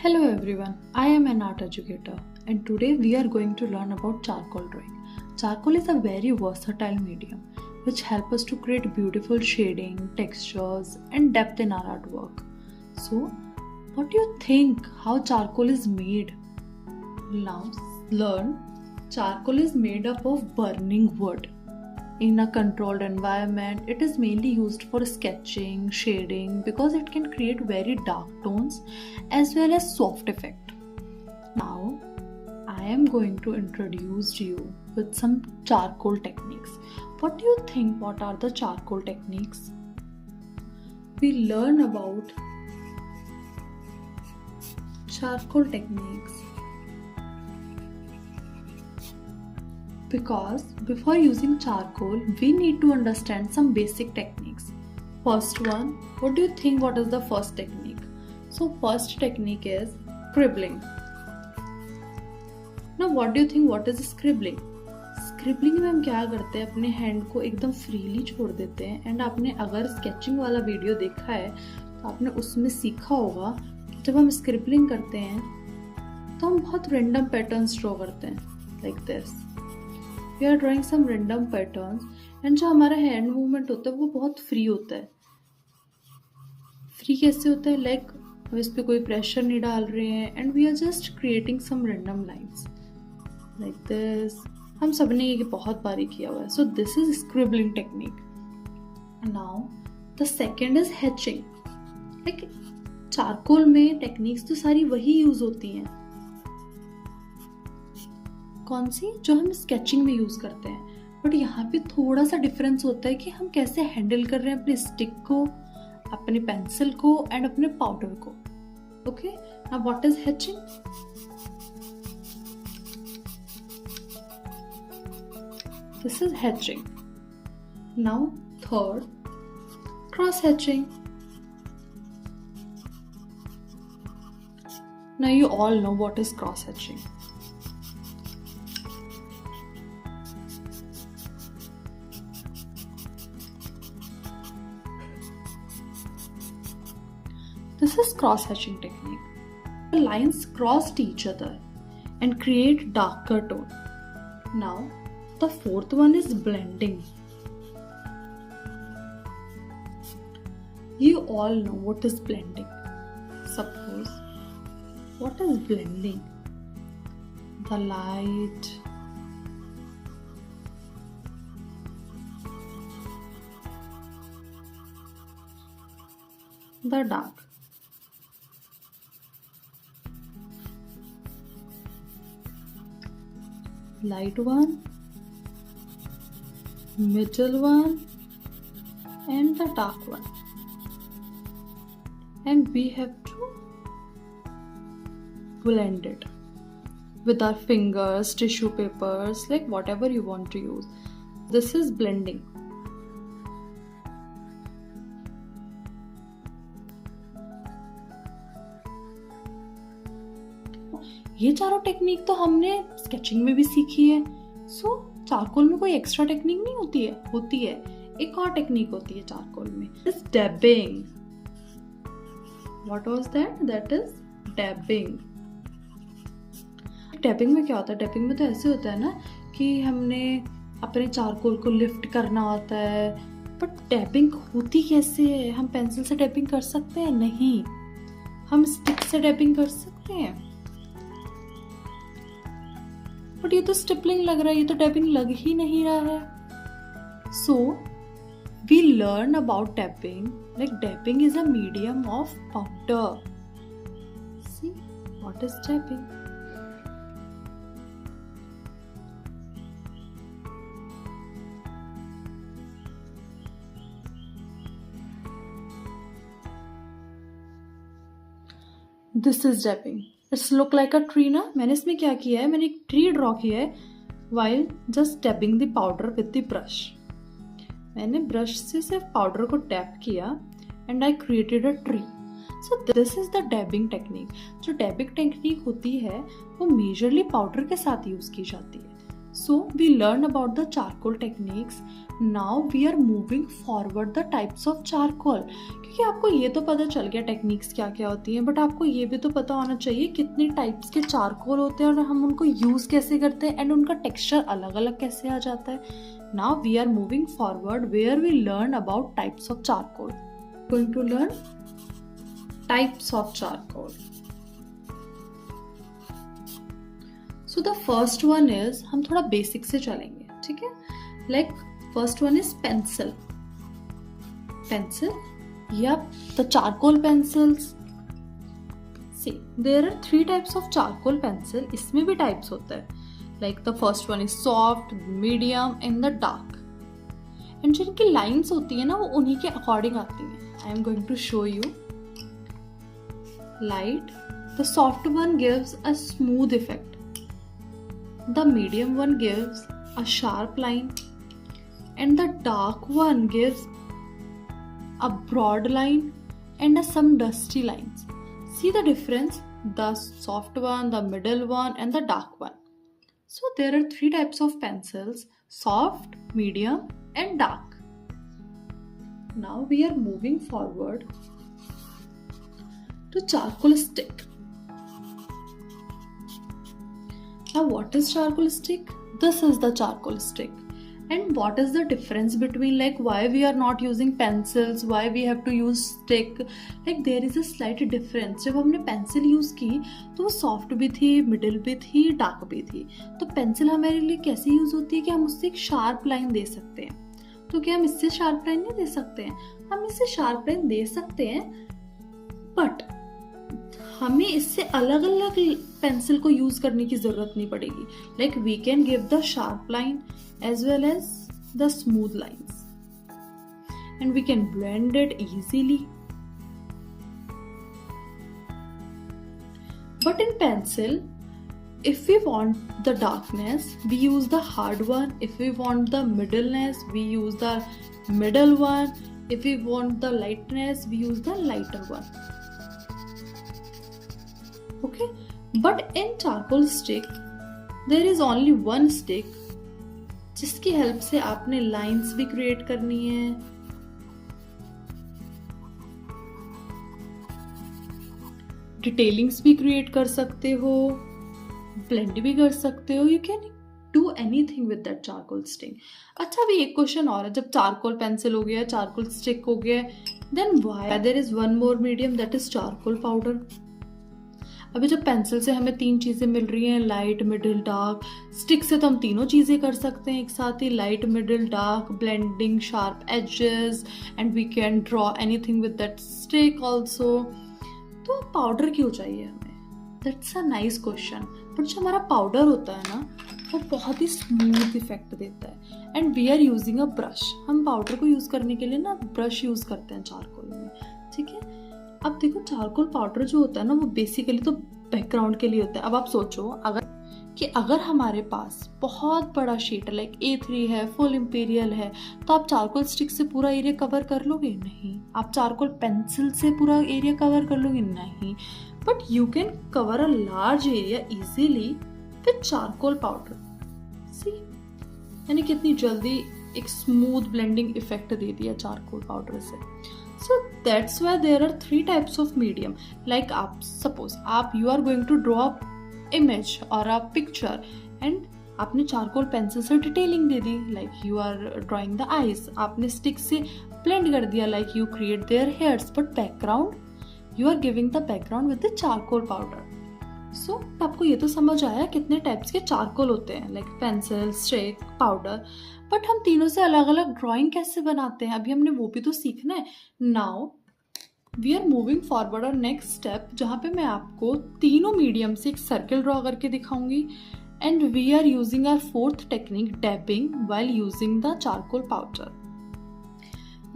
Hello everyone, I am an art educator and today we are going to learn about charcoal drawing. Charcoal is a very versatile medium which helps us to create beautiful shading, textures and depth in our artwork. So, what do you think how charcoal is made? Now learn. Charcoal is made up of burning wood. In a controlled environment, it is mainly used for sketching, shading because it can create very dark tones as well as soft effect. Now, I am going to introduce you with some charcoal techniques. What do you think? What are the charcoal techniques? We learn about charcoal techniques because before using charcoal, we need to understand some basic techniques. First one, what do you think? What is the first technique? So first technique is scribbling. Now what do you think? What is scribbling? Scribbling में हम क्या करते हैं, अपने hand को एकदम freely छोड़ देते हैं एंड आपने अगर स्केचिंग वाला वीडियो देखा है तो आपने उसमें सीखा होगा कि जब हम स्क्रिबलिंग करते हैं तो हम बहुत रैंडम पैटर्न्स ड्रॉ करते हैं like this. We are drawing some random patterns and जो हमारा हैंड मूवमेंट होता है वो बहुत फ्री होता है. फ्री कैसे होता है? लाइक हम इस पर कोई प्रेशर नहीं डाल रहे हैं and we are just creating some random lines like this. हम सब ने ये बहुत बारी किया हुआ है. So this is scribbling technique. Now the second is hatching. Like charcoal में टेक्निक्स तो सारी वही यूज होती हैं. कौन सी? जो हम स्केचिंग में यूज करते हैं. बट यहाँ पे थोड़ा सा डिफरेंस होता है कि हम कैसे हैंडल कर रहे हैं अपने स्टिक को, अपने पेंसिल को एंड अपने पाउडर को. Okay, now what is hatching? This is hatching. Now third, cross hatching. Now you all know what is cross hatching. This is cross hatching technique. The lines crossed each other and create darker tone. Now the fourth one is blending. You all know what is blending. Suppose, what is blending? The light, the dark. Light one, middle one and the dark one, and we have to blend it with our fingers, tissue papers, like whatever you want to use. This is blending. ये चारों technique तो हमने sketching में भी सीखी है. सो charcoal में कोई एक्स्ट्रा टेक्निक नहीं होती है? होती है. एक और टेक्निक होती है चारकोल में, is डैबिंग. What was that? That is डैबिंग. डैबिंग में क्या होता है? डैबिंग में तो ऐसे होता है ना कि हमने अपने चारकोल को लिफ्ट करना होता है. बट डैबिंग होती कैसे है? हम पेंसिल से डैबिंग कर सकते हैं? नहीं. हम स्टिक से डैबिंग कर सकते हैं. बट ये तो स्टिपलिंग लग रहा है, ये तो डैबिंग लग ही नहीं रहा है. So we learn about dabbing. Like dabbing is a medium of powder. See what is dabbing? This is dabbing. It's look like a tree ना. मैंने इसमें क्या किया है? मैंने एक ट्री ड्रॉ किया है while just tapping the powder with the brush. मैंने ब्रश से सिर्फ पाउडर को टैप किया and I created a tree. So this is the डैबिंग technique. जो डैबिंग टेक्निक होती है वो मेजरली पाउडर के साथ यूज की जाती है. So we learn about the charcoal techniques. Now we are moving forward the types of charcoal, क्योंकि आपको ये तो पता चल गया टेक्निक्स क्या क्या होती हैं, बट आपको ये भी तो पता होना चाहिए कितने टाइप्स के चारकोल होते हैं और हम उनको यूज़ कैसे करते हैं एंड उनका टेक्सचर अलग अलग कैसे आ जाता है। Now we are moving forward where we learn about types of charcoal. Going to learn types of charcoal. So the first one is, हम थोड़ा बेसिक से चलेंगे, ठीक है। Like first one is pencil. Pencil या the charcoal pencils. See there are 3 types of charcoal pencil. इसमें भी types होता है। Like the first one is soft, medium and the dark. And जिनकी लाइन्स होती है ना वो उन्हीं के अकॉर्डिंग आती हैं। I am going to show you. Light, the soft one gives a smooth effect. The medium one gives a sharp line and the dark one gives a broad line and some dusty lines. See the difference? The soft one, the middle one and the dark one. So there are 3 types of pencils: soft, medium and dark. Now we are moving forward to charcoal stick. Now what is charcoal stick? This is the charcoal stick. And what is the difference between, like, why we are not using pencils, why we have to use stick? Like there is a slight difference. जब हमने pencil use की तो वो soft भी थी, middle भी थी, dark भी थी। तो पेंसिल हमारे लिए कैसे यूज होती है कि हम उससे एक शार्प लाइन दे सकते हैं। तो क्या हम इससे शार्प लाइन नहीं दे सकते हैं? हम इससे शार्प लाइन दे सकते हैं, बट हमें इससे अलग अलग पेंसिल को यूज करने की जरूरत नहीं पड़ेगी। Like we can give the sharp line as well as the smooth lines and we can blend it easily. But in pencil, if we want the darkness, we use the hard one. If we want the middleness, we use the middle one. If we want the lightness, we use the lighter one. Okay, but in charcoal stick there is only one stick जिसकी help से आपने lines भी create करनी है, detailings भी create कर सकते हो, ब्लेंड भी कर सकते हो। You can do anything with that charcoal stick. अच्छा, अभी एक क्वेश्चन और है, जब चारकोल पेंसिल हो गया, चारकोल स्टिक हो गया, then why there is one more medium, that is charcoal powder. अभी जब पेंसिल से हमें 3 चीजें मिल रही हैं, लाइट, मिडिल, डार्क, स्टिक से तो हम तीनों चीजें कर सकते हैं एक साथ ही, light, middle, dark, blending, sharp edges, and we can draw anything with that stick also. तो पाउडर क्यों चाहिए हमें? That's a nice question. But जो हमारा पाउडर होता है ना, वो बहुत ही स्मूथ इफेक्ट देता है। And we are using a brush. हम पाउडर को यूज करने के लिए ना ब्रश यूज करते हैं चारकोल में, ठीक है। अब देखो, चारकोल पाउडर जो होता है ना, वो बेसिकली तो बैकग्राउंड के लिए होता है। अब आप सोचो अगर हमारे पास बहुत बड़ा शीट है, लाइक A3 है, फुल इंपीरियल है, तो आप चारकोल स्टिक से पूरा एरिया कवर कर लोगे? नहीं। आप चारकोल पेंसिल से पूरा एरिया कवर कर लोगे? नहीं। But you can cover a large area easily with charcoal powder. See, यानी कितनी जल्दी एक स्मूथ ब्लेंडिंग इफेक्ट दे दिया चारकोल पाउडर से। So that's why there are 3 types of medium. Like suppose you are going to draw a image or a picture and आपने charcoal pencil से detailing they the, like you are drawing the eyes. आपने stick से blend कर दिया, like you create their hairs. But background, you are giving the background with the charcoal powder. So आपको ये तो समझ आया कितने टाइप्स के चारकोल होते हैं, like pencil, stick, powder. But हम तीनों से अलग अलग ड्राइंग कैसे बनाते हैं, अभी हमने वो भी तो सीखना है। Now we are moving forward और नेक्स्ट स्टेप, जहाँ पे मैं आपको तीनों मीडियम से एक सर्कल ड्रॉ करके दिखाऊंगी। And we are using our 4th technique, dabbing, while using the charcoal powder.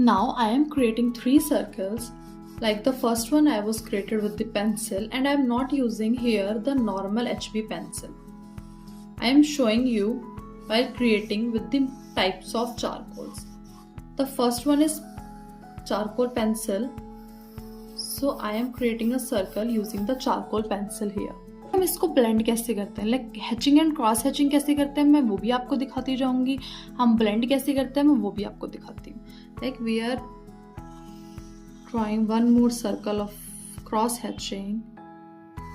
Now I am creating 3 circles. Like the first one I was created with the pencil, and I am not using here the normal HB pencil. I am showing you while creating with the types of charcoals. The first one is charcoal pencil. So I am creating a circle using the charcoal pencil here. हम इसको blend कैसे करते हैं, like hatching and cross hatching कैसे करते हैं मैं वो भी आपको दिखाती जाऊंगी, हम ब्लेंड कैसे करते हैं मैं वो भी आपको दिखाती हूँ। Like we are drawing one more circle of cross hatching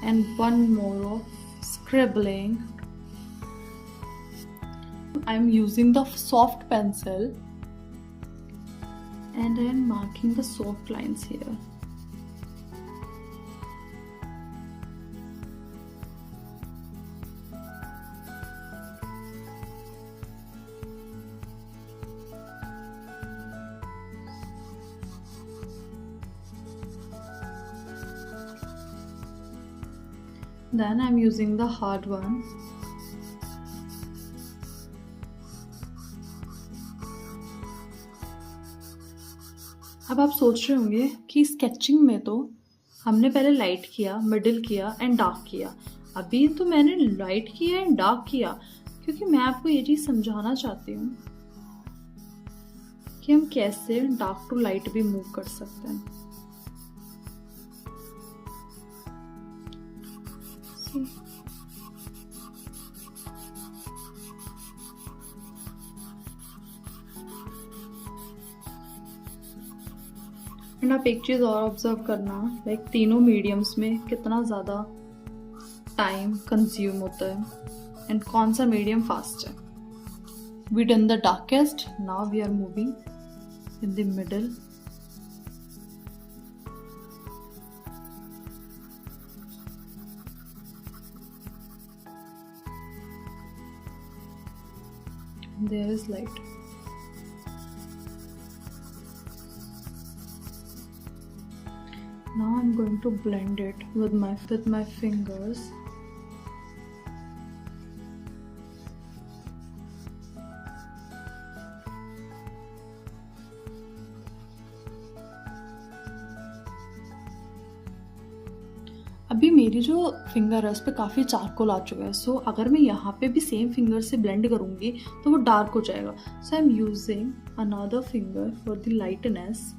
and one more of scribbling. I'm using the soft pencil and I am marking the soft lines here. Then I'm using the hard one. अब आप सोच रहे होंगे कि sketching में तो हमने पहले लाइट किया, मिडिल किया एंड डार्क किया, अभी तो मैंने लाइट किया एंड डार्क किया, क्योंकि मैं आपको ये चीज समझाना चाहती हूँ कि हम कैसे डार्क टू लाइट भी मूव कर सकते हैं। एंड आप एक चीज और ऑब्जर्व करना, लाइक तीनों मीडियम्स में कितना ज्यादा टाइम कंज्यूम होता है एंड कौन सा मीडियम फास्ट है। We done the darkest, now we are moving in the middle. There is light. Now I'm going to blend it with my fingers. अभी मेरी जो फिंगर है उस पर काफ़ी चारकोल आ चुका है, सो अगर मैं यहाँ पे भी सेम फिंगर से ब्लेंड करूँगी तो वो डार्क हो जाएगा। So I am using another finger for the lightness.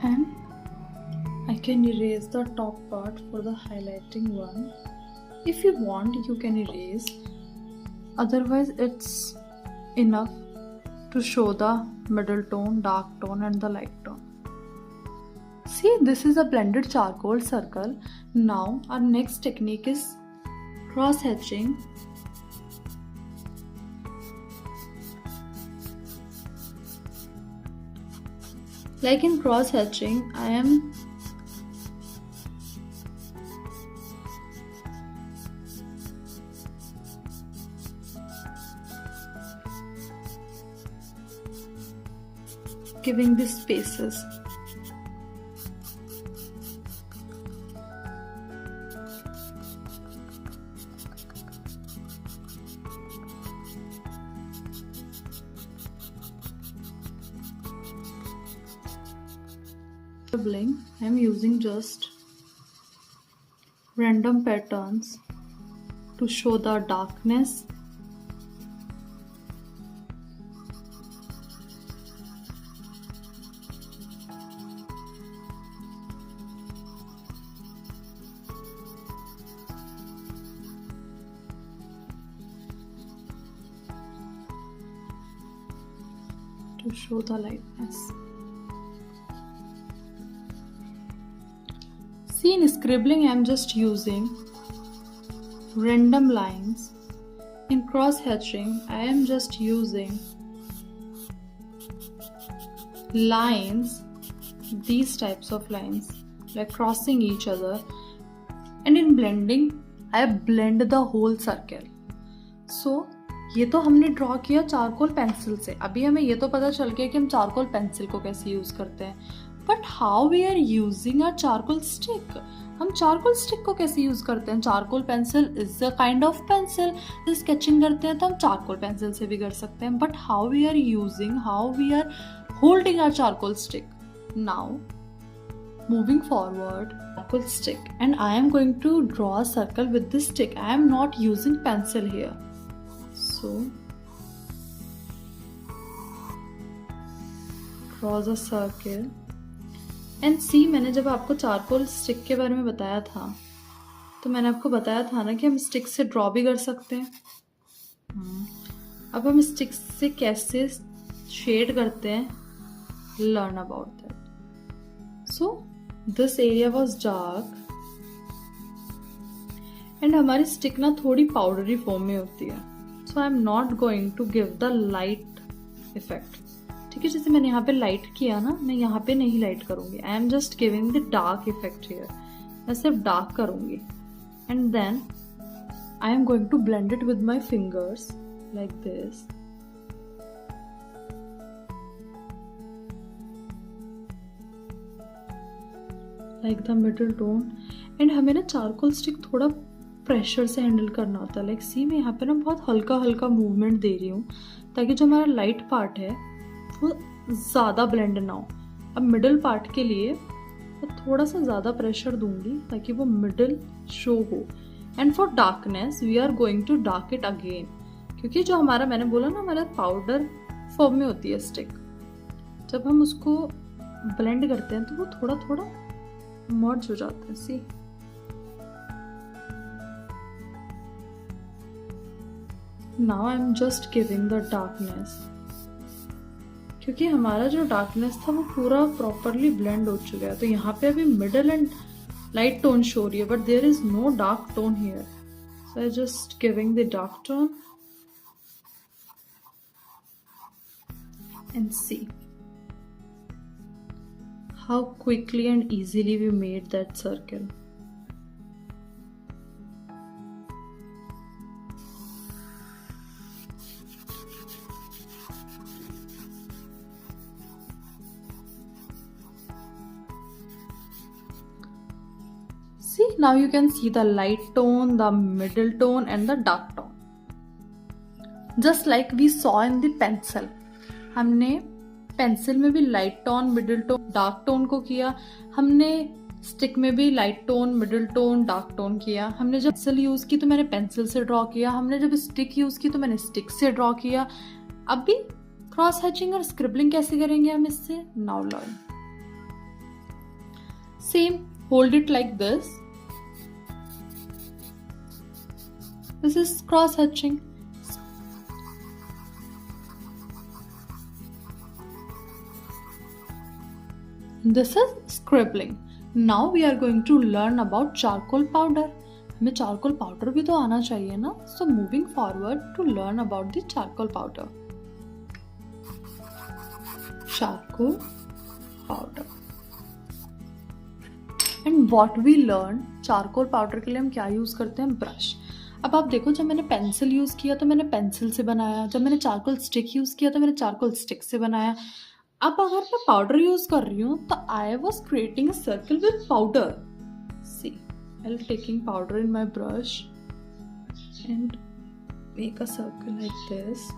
And I can erase the top part for the highlighting one. If you want, you can erase. Otherwise, it's enough to show the middle tone, dark tone and the light tone. See, this is a blended charcoal circle. Now, our next technique is cross hatching. Like in cross hatching, I am giving these spaces. I am using just random patterns to show the darkness. To show the lightness. See, in scribbling I am just using random lines. In cross hatching I am just using lines, these types of lines, like crossing each other. And in blending I blend the whole circle. So ये तो हमने draw किया charcoal pencil से। अभी हमें ये तो पता चल गया कि हम चारकोल पेंसिल को कैसे यूज करते हैं, but how we are using a charcoal stick? हम चारकोल स्टिक को कैसे यूज करते हैं? Charcoal pencil is a kind of pencil. Sketching करते हैं तो हम चारकोल पेंसिल से भी कर सकते हैं, but how we are using, how we are holding our charcoal stick. Now moving forward, charcoal stick, and I am going to draw a circle with this stick. I am not using pencil here, so draw a circle and see, मैंने जब आपको charcoal stick के बारे में बताया था तो मैंने आपको बताया था ना कि हम स्टिक से ड्रॉ भी कर सकते हैं। अब हम स्टिक से कैसे शेड करते हैं, learn about that. So this area was dark and हमारी स्टिक ना थोड़ी पाउडरी फॉर्म में होती है, so I am not going to give the light effect. ठीक है, जैसे मैंने यहाँ पे लाइट किया ना, मैं यहाँ पे नहीं लाइट करूंगी। I am just giving the dark effect here. मैं सिर्फ डार्क करूंगी and then I am going to blend it with my fingers like this. Like the middle tone. And हमें ना चारकोल स्टिक थोड़ा प्रेशर से handle करना होता है। लाइक सी, मैं यहाँ पे ना बहुत हल्का हल्का मूवमेंट दे रही हूँ ताकि जो हमारा लाइट पार्ट है वो ज़्यादा ब्लेंड ना हो। अब मिडल पार्ट के लिए मैं थोड़ा सा ज़्यादा प्रेशर दूंगी ताकि वो मिडल शो हो। And for darkness we are going to dark it again, क्योंकि जो हमारा, मैंने बोला ना, हमारा पाउडर फॉर्म में होती है स्टिक। जब हम उसको ब्लेंड करते हैं तो वो थोड़ा थोड़ा मर्ज हो जाता है। See, now I am just giving the darkness, क्योंकि हमारा जो डार्कनेस था वो पूरा प्रॉपरली ब्लेंड हो चुका है। तो यहाँ पे अभी middle and light tone show हो रही है, but there is no dark tone here, so I just giving the dark tone and see how quickly and easily we made that circle. See, now you can see the light tone, the middle tone and the dark tone. Just like we saw in the pencil. हमने pencil में भी light tone, middle tone, dark tone को किया। हमने stick में भी light tone, middle tone, dark tone किया। हमने जब पेंसिल यूज की तो मैंने पेंसिल से ड्रॉ किया। हमने जब स्टिक यूज की तो मैंने स्टिक से ड्रॉ किया। अब भी क्रॉस हैचिंग और स्क्रिबलिंग कैसे करेंगे हम इससे, now learn. Same, hold it like this, this is cross hatching. This is scribbling. Now we are going to learn about charcoal powder. हमें charcoal powder भी तो आना चाहिए ना? So moving forward to learn about the charcoal powder. Charcoal powder. And what we learn, charcoal powder के लिए हम क्या यूज करते हैं, ब्रश। अब आप देखो, जब मैंने पेंसिल यूज किया तो मैंने पेंसिल से बनाया, जब मैंने चारकोल स्टिक यूज किया तो मैंने चारकोल स्टिक से बनाया। अब अगर मैं पाउडर यूज कर रही हूँ तो I was creating a circle with powder. See, I am taking powder in my brush and make a circle like this.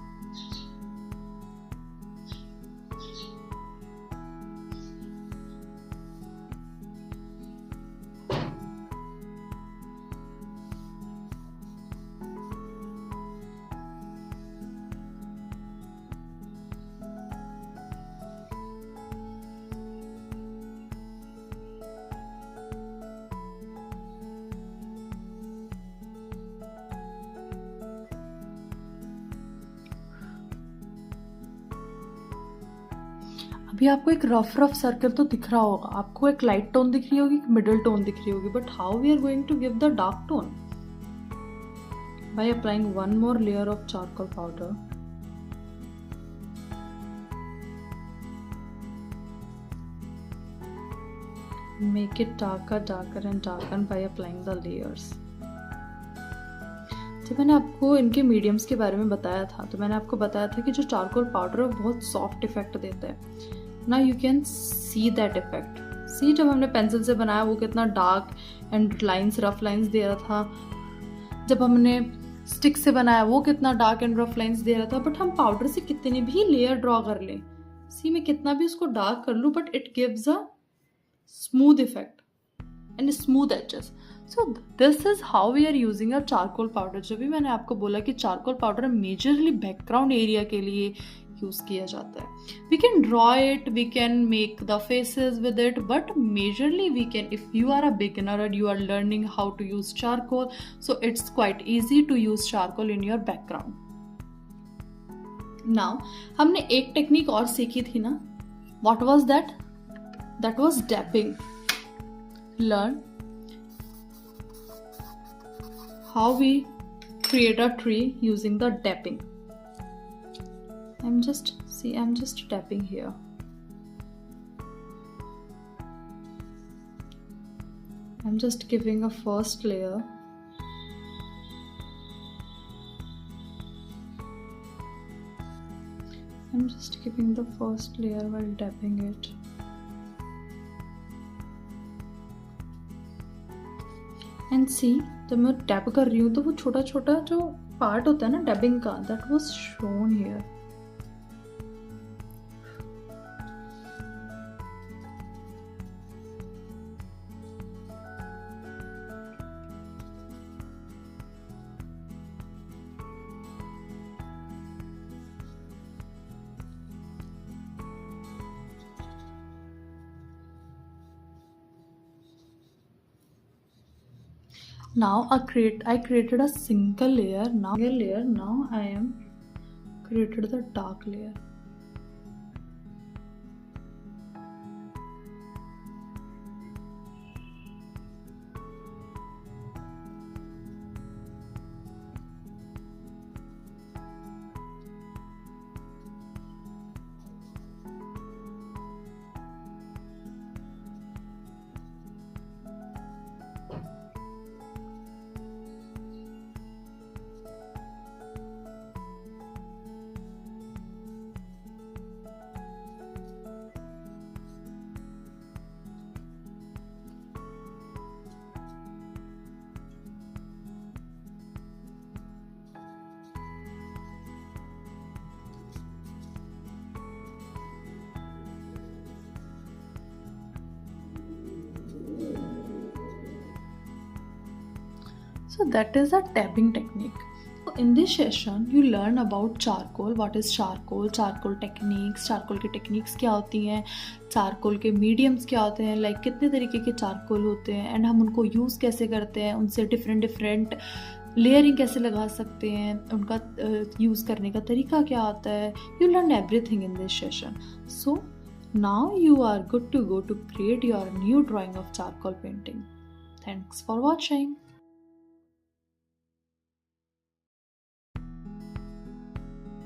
अभी आपको एक रफ सर्कल तो दिख रहा होगा, आपको एक लाइट टोन दिख रही होगी, एक मिडिल टोन दिख रही होगी, but how we are going to give the dark tone? By applying one more layer of charcoal powder. Make it darker and darker by applying the layers. जब मैंने आपको इनके मीडियम्स के बारे में बताया था तो मैंने आपको बताया था कि जो चारकोल पाउडर है वो बहुत सॉफ्ट इफेक्ट देता है। Now you can see that effect. See, जब हमने पेंसिल से बनाया वो कितना dark and lines, rough lines दे रहा था, जब हमने स्टिक से बनाया वो कितना डार्क एंड रफ लाइंस दे रहा था. बट हम पाउडर से कितने भी लेयर ड्रॉ कर लें, सी मैं कितना भी उसको डार्क कर लूँ, but it gives a smooth effect and smooth edges. So this is how we are using a charcoal powder. जब भी मैंने आपको बोला कि charcoal powder majorly background area के लिए यूज किया जाता है. We can draw it, we can make the faces with it, but majorly we can, if you are a beginner और you are learning how to use charcoal, so it's quite easy to use charcoal in your background. Now हमने एक technique और सीखी थी ना, what was that? That was dabbing. Learn how we create a tree using the dapping. I'm just tapping here. I'm just giving a first layer. I'm just giving the first layer while dapping it. And see, जब मैं tap कर रही हूँ तो वो छोटा छोटा जो पार्ट होता है ना टैपिंग का, that was shown here. Now I created a single layer. Now I am created the dark layer. So that is a tapping technique. So in this session you learn about charcoal. What is charcoal? Charcoal techniques. Charcoal की techniques क्या होती हैं? Charcoal के mediums क्या होते हैं? Like कितने तरीके के charcoal होते हैं and हम उनको use कैसे करते हैं? उनसे different लेयरिंग कैसे लगा सकते हैं? उनका यूज़ करने का तरीका क्या होता है? You learn everything in this session. So now you are good to go to create your new drawing of charcoal painting. Thanks for watching.